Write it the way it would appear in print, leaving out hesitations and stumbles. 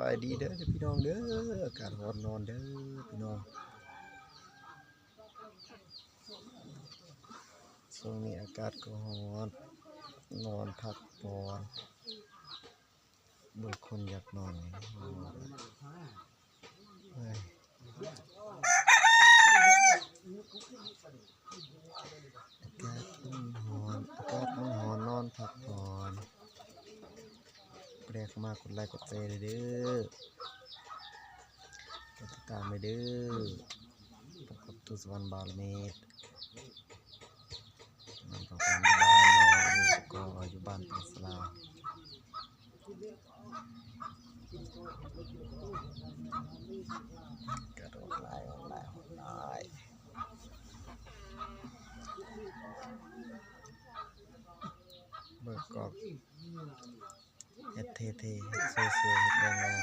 บายดีเด้อพี่น้องเด้ออากาศร้อนนอนเด้อพี่น้องช่วงนี้อากาศก็ร้อนนอนพักผ่อนบางคนอยากนอนนี่เฮ้ยอากาศมันร้อนนอนพักผ่อนแปลกมากกดไลค์กดแชร์เด้อกดติดตามเด้อพบกับตุสวรรณบาลเมตรมันก็เป็นบ้านเราก็อยู่บ้านปังสลากระโดดไล่เบิกกอกเฮ็ดเท่ๆเฮ็ดสวยๆเฮ็ดงาม